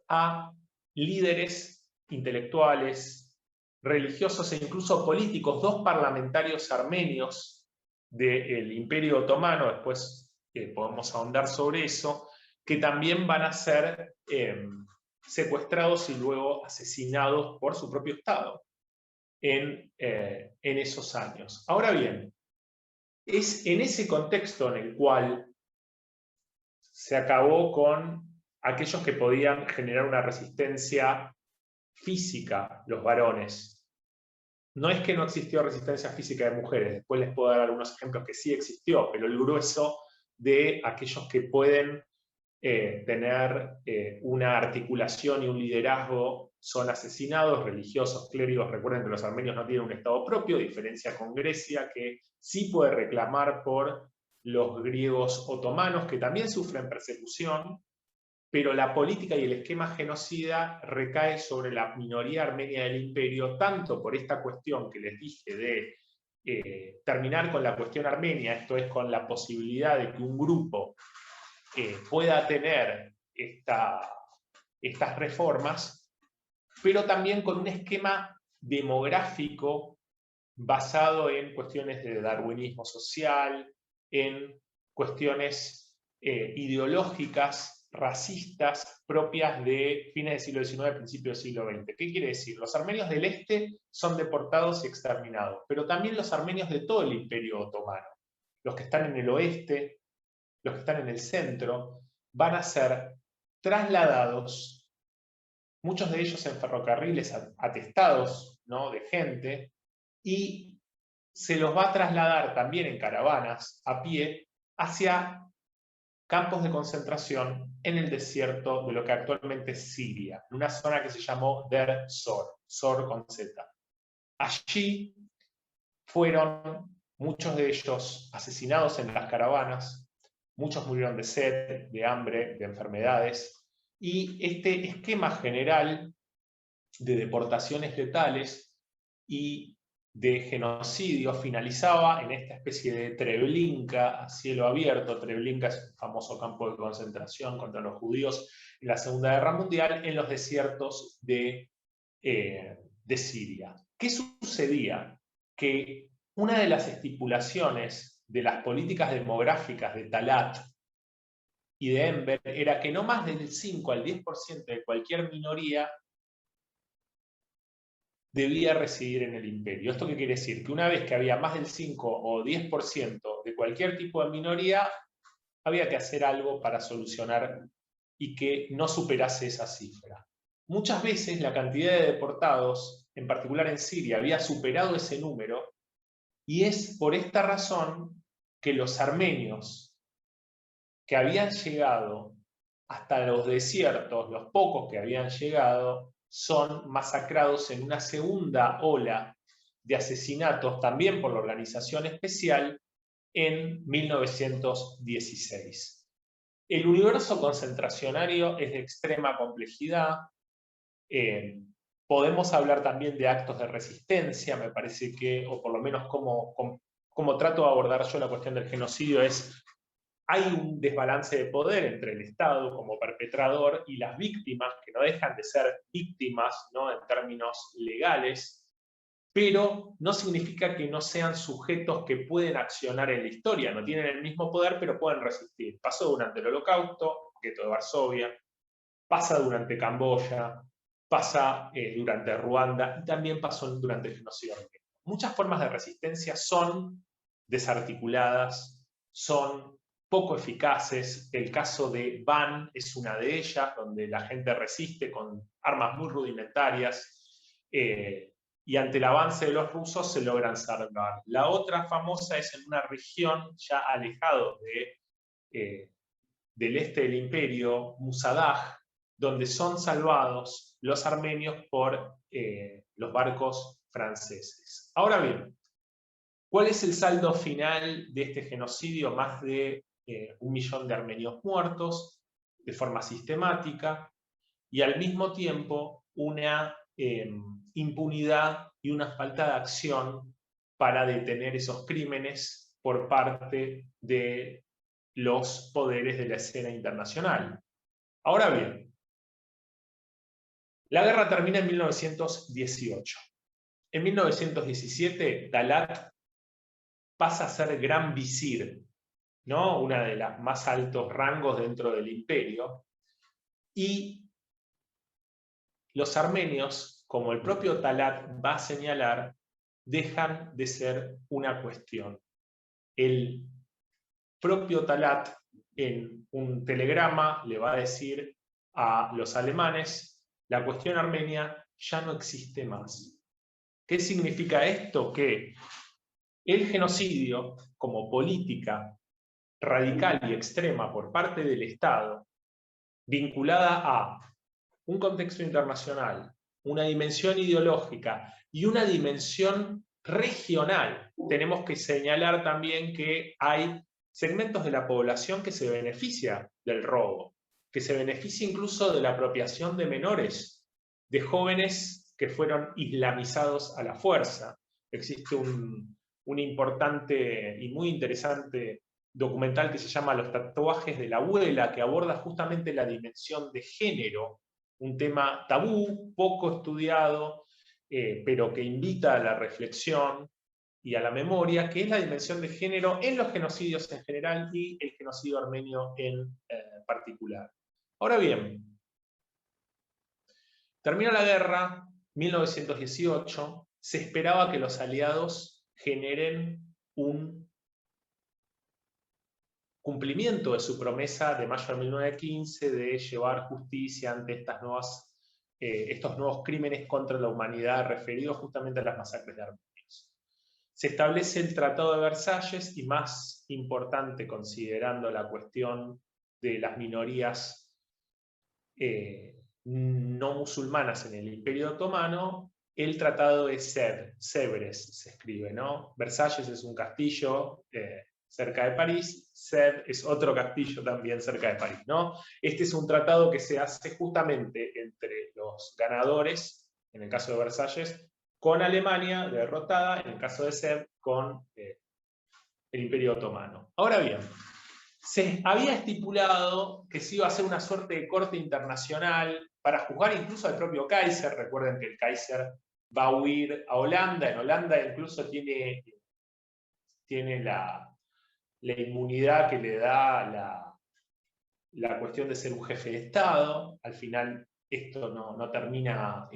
a líderes intelectuales, religiosos e incluso políticos, 2 parlamentarios armenios del Imperio Otomano, después podemos ahondar sobre eso, que también van a ser secuestrados y luego asesinados por su propio Estado en esos años. Ahora bien, es en ese contexto en el cual se acabó con aquellos que podían generar una resistencia física, los varones. No es que no existió resistencia física de mujeres, después les puedo dar algunos ejemplos que sí existió, pero el grueso de aquellos que pueden tener una articulación y un liderazgo son asesinados, religiosos, clérigos. Recuerden que los armenios no tienen un estado propio, a diferencia con Grecia, que sí puede reclamar por los griegos otomanos, que también sufren persecución, pero la política y el esquema genocida recae sobre la minoría armenia del imperio, tanto por esta cuestión que les dije de terminar con la cuestión armenia, esto es, con la posibilidad de que un grupo pueda tener estas reformas, pero también con un esquema demográfico basado en cuestiones de darwinismo social, en cuestiones ideológicas, racistas, propias de fines del siglo XIX, principios del siglo XX. ¿Qué quiere decir? Los armenios del este son deportados y exterminados, pero también los armenios de todo el Imperio Otomano, los que están en el oeste, los que están en el centro, van a ser trasladados, muchos de ellos en ferrocarriles atestados, ¿no?, de gente, y se los va a trasladar también en caravanas, a pie, hacia campos de concentración en el desierto de lo que actualmente es Siria, en una zona que se llamó Der Zor, Zor con Z. Allí fueron muchos de ellos asesinados en las caravanas, muchos murieron de sed, de hambre, de enfermedades, y este esquema general de deportaciones letales y de genocidio finalizaba en esta especie de Treblinka a cielo abierto. Treblinka es un famoso campo de concentración contra los judíos en la Segunda Guerra Mundial, en los desiertos de Siria. ¿Qué sucedía? Que una de las estipulaciones de las políticas demográficas de Talat y de Enver era que no más del 5 al 10% de cualquier minoría debía residir en el imperio. ¿Esto qué quiere decir? Que una vez que había más del 5 o 10% de cualquier tipo de minoría, había que hacer algo para solucionar y que no superase esa cifra. Muchas veces la cantidad de deportados, en particular en Siria, había superado ese número, y es por esta razón que los armenios que habían llegado hasta los desiertos, los pocos que habían llegado, son masacrados en una segunda ola de asesinatos, también por la organización especial, en 1916. El universo concentracionario es de extrema complejidad. Podemos hablar también de actos de resistencia, me parece que, o por lo menos como trato de abordar yo la cuestión del genocidio, hay un desbalance de poder entre el Estado como perpetrador y las víctimas, que no dejan de ser víctimas, ¿no?, en términos legales, pero no significa que no sean sujetos que pueden accionar en la historia, no tienen el mismo poder, pero pueden resistir. Pasó durante el Holocausto, gueto de Varsovia, pasa durante Camboya, pasa durante Ruanda, y también pasó durante el genocidio armenio. Muchas formas de resistencia son desarticuladas, son poco eficaces. El caso de Van es una de ellas, donde la gente resiste con armas muy rudimentarias, y ante el avance de los rusos se logran salvar. La otra famosa es en una región ya alejado del este del imperio, Musadag, donde son salvados los armenios por los barcos franceses. Ahora bien, ¿cuál es el saldo final de este genocidio? Más de 1 millón de armenios muertos de forma sistemática, y al mismo tiempo una impunidad y una falta de acción para detener esos crímenes por parte de los poderes de la escena internacional. Ahora bien, la guerra termina en 1918. En 1917, Talat pasa a ser gran visir ¿no? Una de las más altos rangos dentro del imperio. Y los armenios, como el propio Talat va a señalar, dejan de ser una cuestión. El propio Talat, en un telegrama, le va a decir a los alemanes: la cuestión armenia ya no existe más. ¿Qué significa esto? Que el genocidio, como política radical y extrema por parte del Estado, vinculada a un contexto internacional, una dimensión ideológica y una dimensión regional. Tenemos que señalar también que hay segmentos de la población que se beneficia del robo, que se beneficia incluso de la apropiación de menores, de jóvenes que fueron islamizados a la fuerza. Existe un importante y muy interesante documental que se llama Los tatuajes de la abuela, que aborda justamente la dimensión de género, un tema tabú, poco estudiado, pero que invita a la reflexión y a la memoria, que es la dimensión de género en los genocidios en general y el genocidio armenio en particular. Ahora bien, termina la guerra, 1918, se esperaba que los aliados generen un cumplimiento de su promesa de mayo de 1915 de llevar justicia ante estos nuevos crímenes contra la humanidad referidos justamente a las masacres de armenios. Se establece el Tratado de Versalles y, más importante, considerando la cuestión de las minorías no musulmanas en el Imperio Otomano, el Tratado de Sèvres se escribe, ¿no? Versalles es un castillo cerca de París, Sèvres es otro castillo también cerca de París, ¿no? Este es un tratado que se hace justamente entre los ganadores, en el caso de Versalles, con Alemania derrotada, en el caso de Sèvres, con el Imperio Otomano. Ahora bien, se había estipulado que se iba a hacer una suerte de corte internacional para juzgar incluso al propio Kaiser. Recuerden que el Kaiser va a huir a Holanda. En Holanda incluso tiene la inmunidad que le da la cuestión de ser un jefe de Estado. Al final esto no termina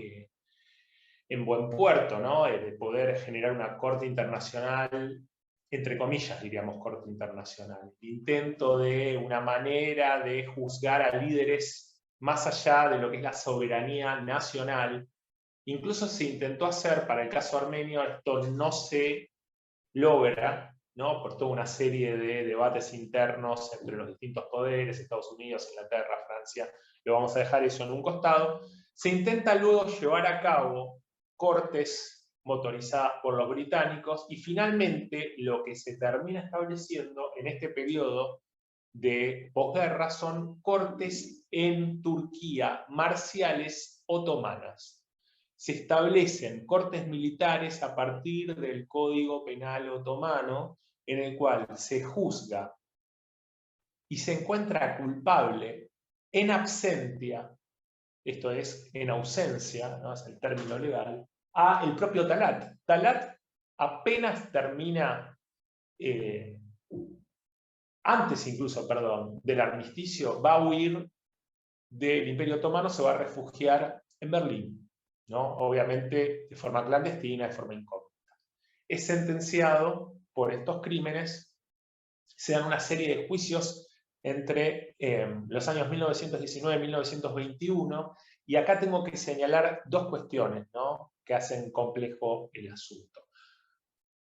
en buen puerto, ¿no? De poder generar una corte internacional, entre comillas diríamos corte internacional. El intento de una manera de juzgar a líderes más allá de lo que es la soberanía nacional. Incluso se intentó hacer para el caso armenio, esto no se logra, ¿no? Por toda una serie de debates internos entre los distintos poderes, Estados Unidos, Inglaterra, Francia, lo vamos a dejar eso en un costado. Se intenta luego llevar a cabo cortes motorizadas por los británicos y finalmente lo que se termina estableciendo en este periodo de posguerra son cortes en Turquía, marciales otomanas. Se establecen cortes militares a partir del Código Penal Otomano, en el cual se juzga y se encuentra culpable en absentia, esto es, en ausencia, ¿no? Es el término legal, a el propio Talat. Talat apenas termina, antes incluso, perdón, del armisticio, va a huir del Imperio Otomano, se va a refugiar en Berlín, ¿no? Obviamente de forma clandestina, de forma incógnita. Es sentenciado por estos crímenes, se dan una serie de juicios entre los años 1919 y 1921, y acá tengo que señalar dos cuestiones, ¿no?, que hacen complejo el asunto.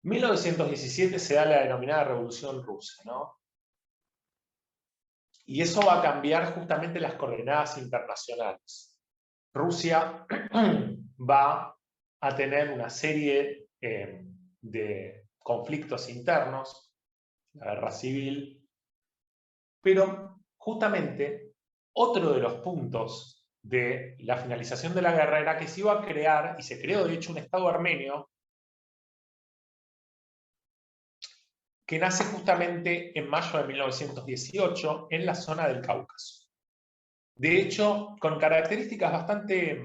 1917 se da la denominada Revolución Rusa, ¿no? Y eso va a cambiar justamente las coordenadas internacionales. Rusia va a tener una serie de conflictos internos, la guerra civil, pero justamente otro de los puntos de la finalización de la guerra era que se iba a crear, y se creó de hecho, un Estado armenio que nace justamente en mayo de 1918 en la zona del Cáucaso. De hecho, con características bastante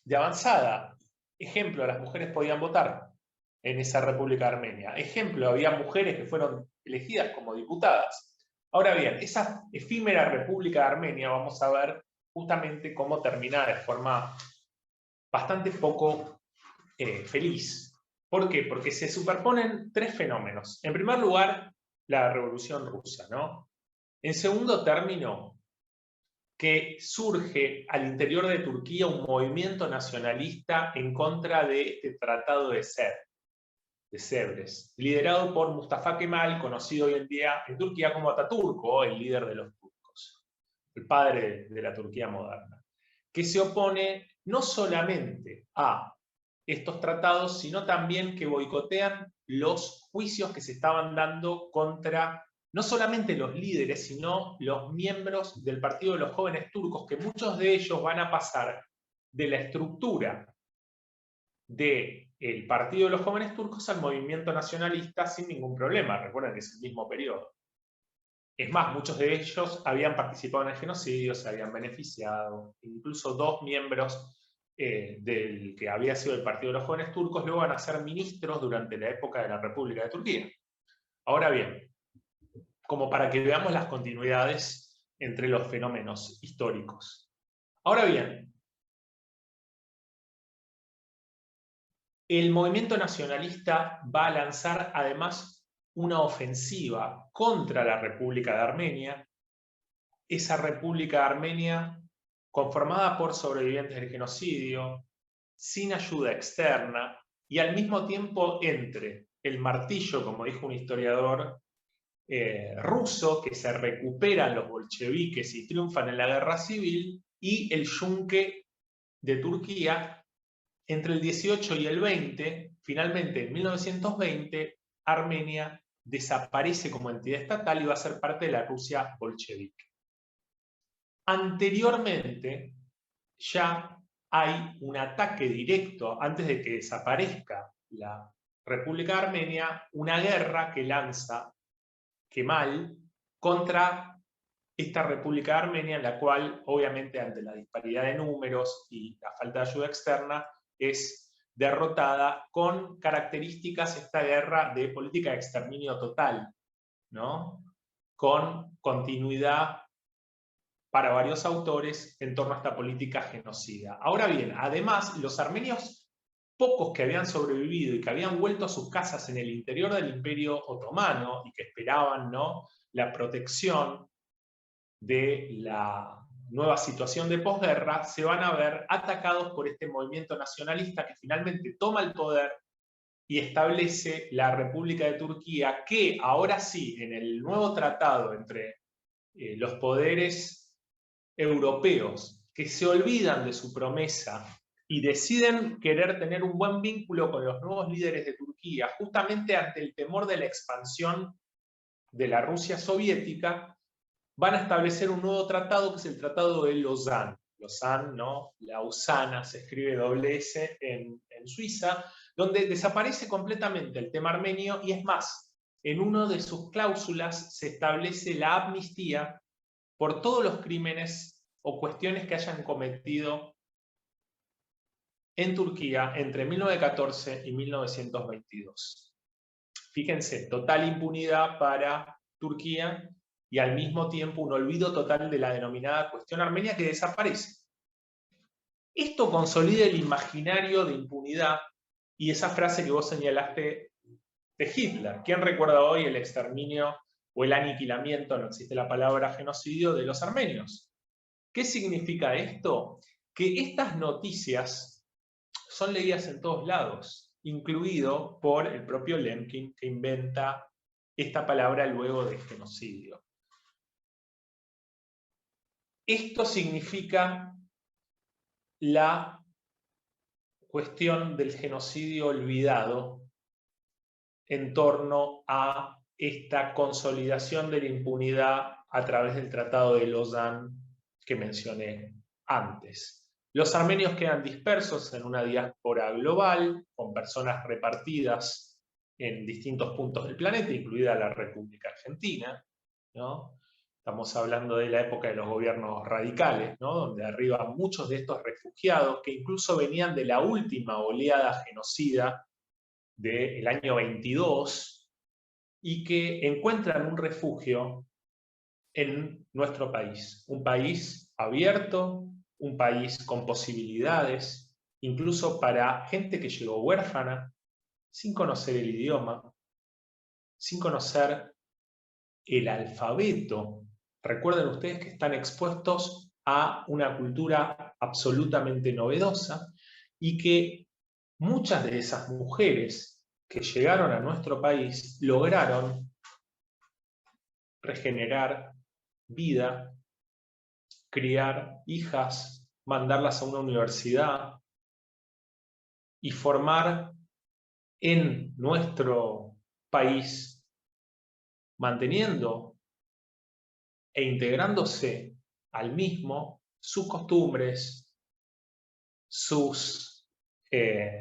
de avanzada. Ejemplo, las mujeres podían votar en esa República Armenia. Ejemplo, había mujeres que fueron elegidas como diputadas. Ahora bien, esa efímera República de Armenia, vamos a ver justamente cómo termina de forma bastante poco feliz. ¿Por qué? Porque se superponen tres fenómenos. En primer lugar, la Revolución Rusa, ¿no? En segundo término, que surge al interior de Turquía un movimiento nacionalista en contra de este Tratado de Sevres, liderado por Mustafa Kemal, conocido hoy en día en Turquía como Ataturk, el líder de los turcos, el padre de la Turquía moderna, que se opone no solamente a estos tratados, sino también que boicotean los juicios que se estaban dando contra no solamente los líderes, sino los miembros del Partido de los Jóvenes Turcos, que muchos de ellos van a pasar de la estructura del Partido de los Jóvenes Turcos al movimiento nacionalista sin ningún problema. Recuerden que es el mismo periodo. Es más, muchos de ellos habían participado en el genocidio, se habían beneficiado, incluso 2 miembros del que había sido el Partido de los Jóvenes Turcos luego van a ser ministros durante la época de la República de Turquía. Ahora bien, como para que veamos las continuidades entre los fenómenos históricos. Ahora bien, el movimiento nacionalista va a lanzar además una ofensiva contra la República de Armenia. Esa República de Armenia conformada por sobrevivientes del genocidio, sin ayuda externa, y al mismo tiempo entre el martillo, como dijo un historiador ruso, que se recuperan los bolcheviques y triunfan en la guerra civil, y el yunque de Turquía. Entre el 18 y el 20, finalmente en 1920, Armenia desaparece como entidad estatal y va a ser parte de la Rusia bolchevique. Anteriormente, ya hay un ataque directo, antes de que desaparezca la República de Armenia, una guerra que lanza Kemal contra esta República de Armenia, en la cual, obviamente, ante la disparidad de números y la falta de ayuda externa, es derrotada con características esta guerra de política de exterminio total, ¿no? Con continuidad para varios autores en torno a esta política genocida. Ahora bien, además, los armenios, pocos que habían sobrevivido y que habían vuelto a sus casas en el interior del Imperio Otomano y que esperaban, ¿no?, la protección de la nueva situación de posguerra, se van a ver atacados por este movimiento nacionalista que finalmente toma el poder y establece la República de Turquía, que ahora sí, en el nuevo tratado entre los poderes europeos, que se olvidan de su promesa y deciden querer tener un buen vínculo con los nuevos líderes de Turquía, justamente ante el temor de la expansión de la Rusia soviética, van a establecer un nuevo tratado, que es el Tratado de Lausanne. Lausanne, ¿no? Lausana se escribe doble S en Suiza, donde desaparece completamente el tema armenio, y es más, en una de sus cláusulas se establece la amnistía por todos los crímenes o cuestiones que hayan cometido en Turquía entre 1914 y 1922. Fíjense, total impunidad para Turquía, y al mismo tiempo un olvido total de la denominada cuestión armenia, que desaparece. Esto consolida el imaginario de impunidad y esa frase que vos señalaste de Hitler. ¿Quién recuerda hoy el exterminio o el aniquilamiento, no existe la palabra genocidio, de los armenios? ¿Qué significa esto? Que estas noticias son leídas en todos lados, incluido por el propio Lemkin, que inventa esta palabra luego de genocidio. Esto significa la cuestión del genocidio olvidado en torno a esta consolidación de la impunidad a través del Tratado de Lausanne que mencioné antes. Los armenios quedan dispersos en una diáspora global, con personas repartidas en distintos puntos del planeta, incluida la República Argentina, ¿no? Estamos hablando de la época de los gobiernos radicales, ¿no?, donde arriban muchos de estos refugiados que incluso venían de la última oleada genocida del año 22 y que encuentran un refugio en nuestro país. Un país abierto, un país con posibilidades, incluso para gente que llegó huérfana, sin conocer el idioma, sin conocer el alfabeto. Recuerden ustedes que están expuestos a una cultura absolutamente novedosa y que muchas de esas mujeres que llegaron a nuestro país lograron regenerar vida, criar hijas, mandarlas a una universidad y formar en nuestro país, manteniendo e integrándose al mismo sus costumbres, sus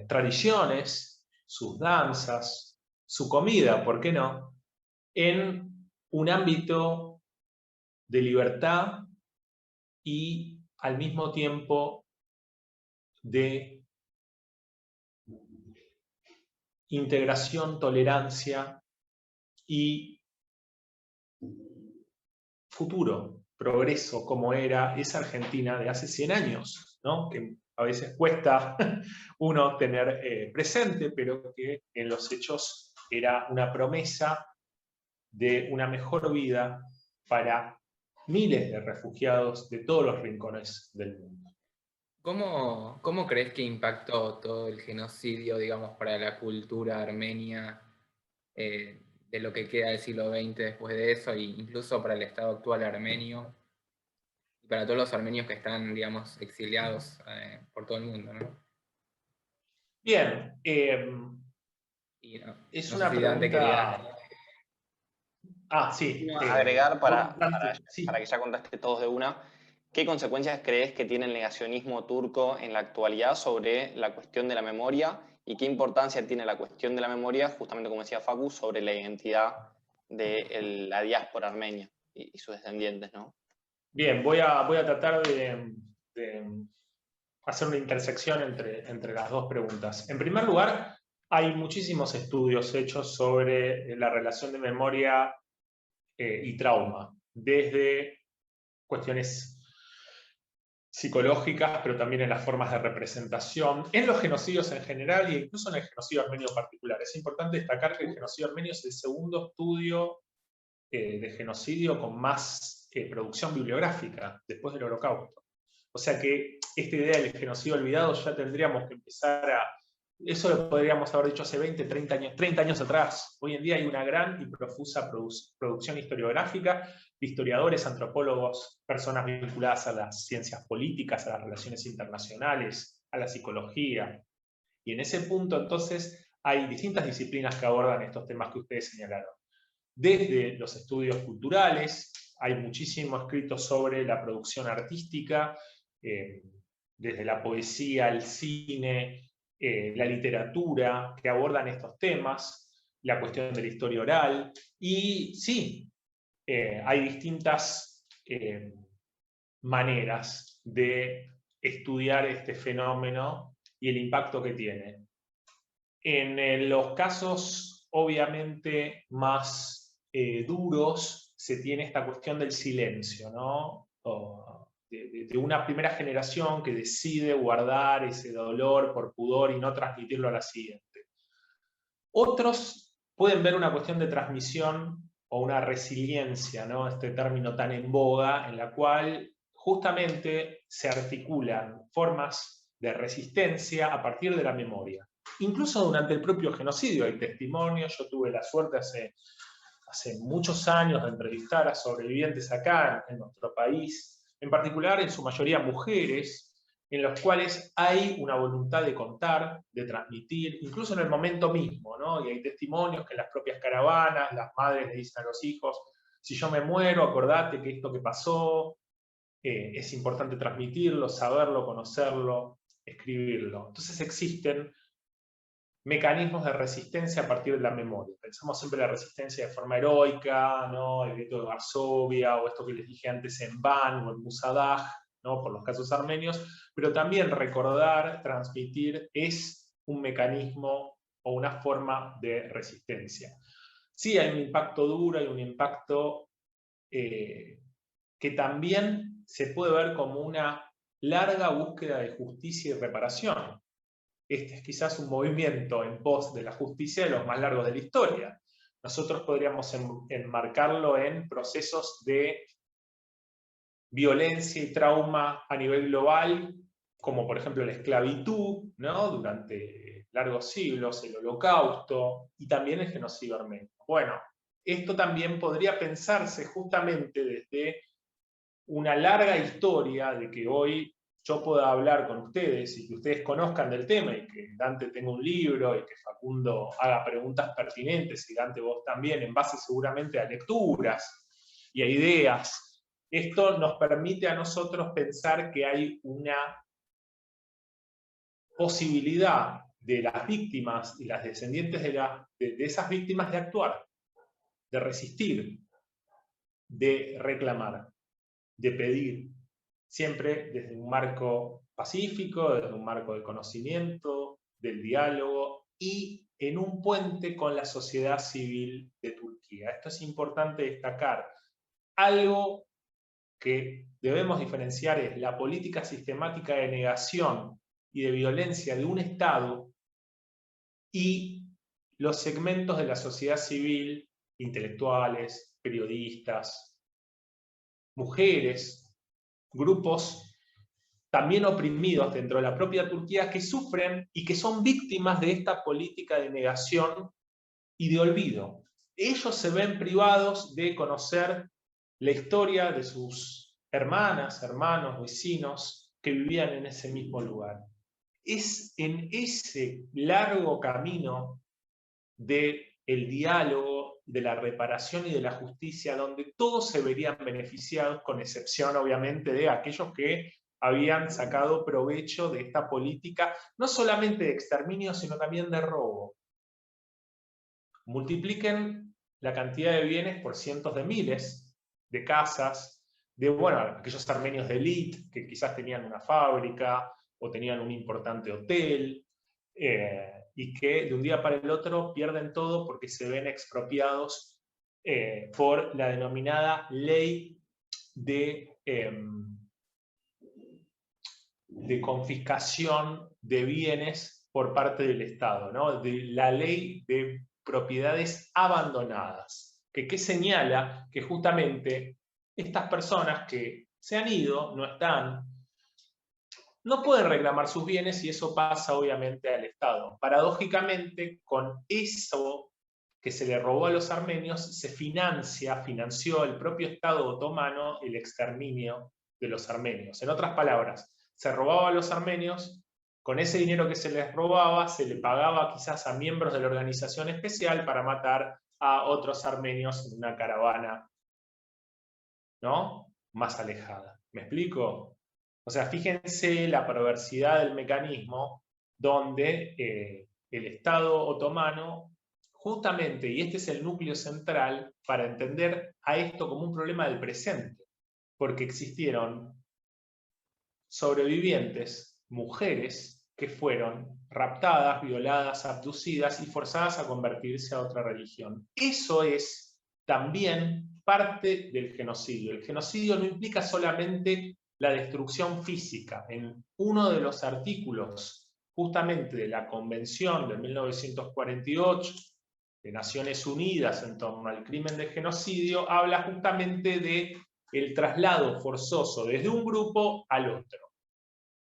tradiciones, sus danzas, su comida, ¿por qué no?, en un ámbito de libertad y al mismo tiempo de integración, tolerancia y futuro, progreso, como era esa Argentina de hace 100 años, ¿no? Que a veces cuesta uno tener presente, pero que en los hechos era una promesa de una mejor vida para miles de refugiados de todos los rincones del mundo. ¿Cómo crees que impactó todo el genocidio, digamos, para la cultura armenia, de lo que queda del siglo XX después de eso, e incluso para el Estado actual armenio, y para todos los armenios que están, digamos, exiliados por todo el mundo, ¿no? Bien, Y, no, es no una sé si Dante pregunta... quería... Sí. Agregar Sí. para que ya contaste todos de una, ¿qué consecuencias crees que tiene el negacionismo turco en la actualidad sobre la cuestión de la memoria y qué importancia tiene la cuestión de la memoria, justamente como decía Facu, sobre la identidad de la diáspora armenia y sus descendientes, ¿no? Bien, voy a tratar de hacer una intersección entre las dos preguntas. En primer lugar, hay muchísimos estudios hechos sobre la relación de memoria y trauma, desde cuestiones psicológicas, pero también en las formas de representación, en los genocidios en general e incluso en el genocidio armenio en particular. Es importante destacar que el genocidio armenio es el segundo estudio de genocidio con más producción bibliográfica después del Holocausto. O sea que esta idea del genocidio olvidado ya tendríamos que empezar a... Eso lo podríamos haber dicho hace 20, 30 años atrás. Hoy en día hay una gran y profusa producción historiográfica de historiadores, antropólogos, personas vinculadas a las ciencias políticas, a las relaciones internacionales, a la psicología. Y en ese punto, entonces, hay distintas disciplinas que abordan estos temas que ustedes señalaron. Desde los estudios culturales, hay muchísimo escrito sobre la producción artística, desde la poesía, el cine, la literatura, que abordan estos temas, la cuestión de la historia oral, y sí, hay distintas maneras de estudiar este fenómeno y el impacto que tiene. En los casos, obviamente, más duros, se tiene esta cuestión del silencio, ¿no? De una primera generación que decide guardar ese dolor por pudor y no transmitirlo a la siguiente. Otros pueden ver una cuestión de transmisión o una resiliencia, ¿no? Este término tan en boga, en la cual justamente se articulan formas de resistencia a partir de la memoria. Incluso durante el propio genocidio hay testimonios. Yo tuve la suerte hace muchos años de entrevistar a sobrevivientes acá en nuestro país, en particular en su mayoría mujeres, en los cuales hay una voluntad de contar, de transmitir, incluso en el momento mismo, ¿no? Y hay testimonios que en las propias caravanas las madres le dicen a los hijos: si yo me muero, acordate que esto que pasó, es importante transmitirlo, saberlo, conocerlo, escribirlo. Entonces existen mecanismos de resistencia a partir de la memoria. Pensamos siempre en la resistencia de forma heroica, ¿no? El gueto de Varsovia, o esto que les dije antes en Van o en Musadag, ¿no? Por los casos armenios, pero también recordar, transmitir, es un mecanismo o una forma de resistencia. Sí, hay un impacto duro, hay un impacto que también se puede ver como una larga búsqueda de justicia y reparación. Este es quizás un movimiento en pos de la justicia de los más largos de la historia. Nosotros podríamos enmarcarlo en procesos de violencia y trauma a nivel global, como por ejemplo la esclavitud, ¿no? Durante largos siglos, el Holocausto y también el genocidio armenio. Bueno, esto también podría pensarse justamente desde una larga historia de que hoy yo pueda hablar con ustedes y que ustedes conozcan del tema y que Dante tenga un libro y que Facundo haga preguntas pertinentes y Dante vos también, en base seguramente a lecturas y a ideas. Esto nos permite a nosotros pensar que hay una posibilidad de las víctimas y las descendientes de esas víctimas de actuar, de resistir, de reclamar, de pedir, siempre desde un marco pacífico, desde un marco de conocimiento, del diálogo y en un puente con la sociedad civil de Turquía. Esto es importante destacar. Algo que debemos diferenciar es la política sistemática de negación y de violencia de un Estado y los segmentos de la sociedad civil, intelectuales, periodistas, mujeres, grupos también oprimidos dentro de la propia Turquía que sufren y que son víctimas de esta política de negación y de olvido. Ellos se ven privados de conocer la historia de sus hermanas, hermanos, vecinos que vivían en ese mismo lugar. Es en ese largo camino del diálogo, de la reparación y de la justicia, donde todos se verían beneficiados, con excepción obviamente de aquellos que habían sacado provecho de esta política, no solamente de exterminio, sino también de robo. Multipliquen la cantidad de bienes por cientos de miles, de casas, de, bueno, aquellos armenios de élite que quizás tenían una fábrica o tenían un importante hotel, y que de un día para el otro pierden todo porque se ven expropiados por la denominada ley de confiscación de bienes por parte del Estado, ¿no? De la ley de propiedades abandonadas, que señala que justamente estas personas que se han ido, no están, no pueden reclamar sus bienes y eso pasa obviamente al Estado. Paradójicamente, con eso que se le robó a los armenios, se financió el propio Estado otomano el exterminio de los armenios. En otras palabras, se robaba a los armenios, con ese dinero que se les robaba, se le pagaba quizás a miembros de la organización especial para matar a otros armenios en una caravana, ¿no?, más alejada. ¿Me explico? O sea, fíjense la perversidad del mecanismo donde el Estado otomano, justamente, y este es el núcleo central para entender a esto como un problema del presente, porque existieron sobrevivientes, mujeres, que fueron raptadas, violadas, abducidas y forzadas a convertirse a otra religión. Eso es también parte del genocidio. El genocidio no implica solamente la destrucción física. En uno de los artículos justamente de la Convención de 1948 de Naciones Unidas en torno al crimen de genocidio, habla justamente de el traslado forzoso desde un grupo al otro,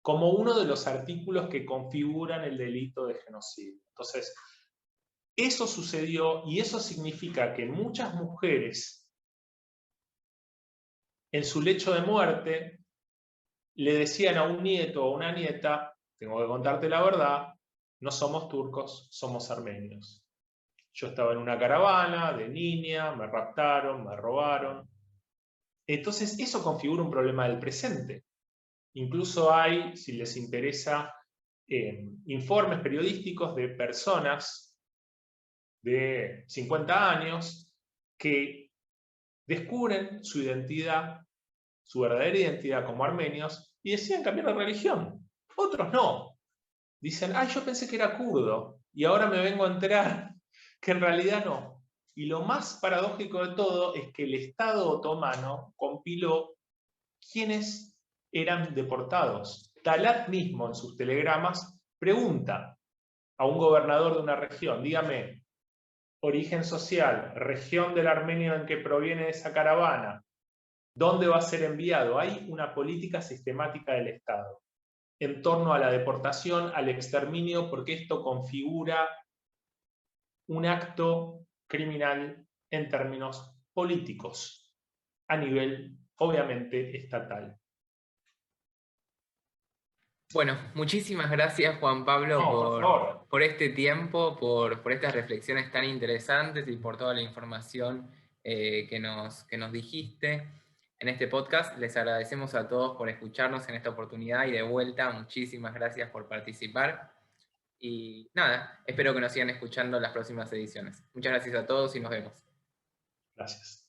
como uno de los artículos que configuran el delito de genocidio. Entonces, eso sucedió y eso significa que muchas mujeres en su lecho de muerte le decían a un nieto o a una nieta: tengo que contarte la verdad, no somos turcos, somos armenios. Yo estaba en una caravana de niña, me raptaron, me robaron. Entonces eso configura un problema del presente. Incluso hay, si les interesa, informes periodísticos de personas de 50 años que descubren su identidad, su verdadera identidad como armenios, y deciden cambiar de religión. Otros no. dicen, yo pensé que era kurdo, y ahora me vengo a enterar que en realidad no. Y lo más paradójico de todo es que el Estado otomano compiló quiénes eran deportados. Talat mismo en sus telegramas pregunta a un gobernador de una región, dígame, origen social, región del armenio en que proviene esa caravana, ¿dónde va a ser enviado? Hay una política sistemática del Estado en torno a la deportación, al exterminio, porque esto configura un acto criminal en términos políticos, a nivel, obviamente, estatal. Bueno, muchísimas gracias Juan Pablo No, por favor. por este tiempo, por estas reflexiones tan interesantes y por toda la información que nos dijiste en este podcast. Les agradecemos a todos por escucharnos en esta oportunidad y de vuelta, muchísimas gracias por participar. Y nada, espero que nos sigan escuchando en las próximas ediciones. Muchas gracias a todos y nos vemos. Gracias.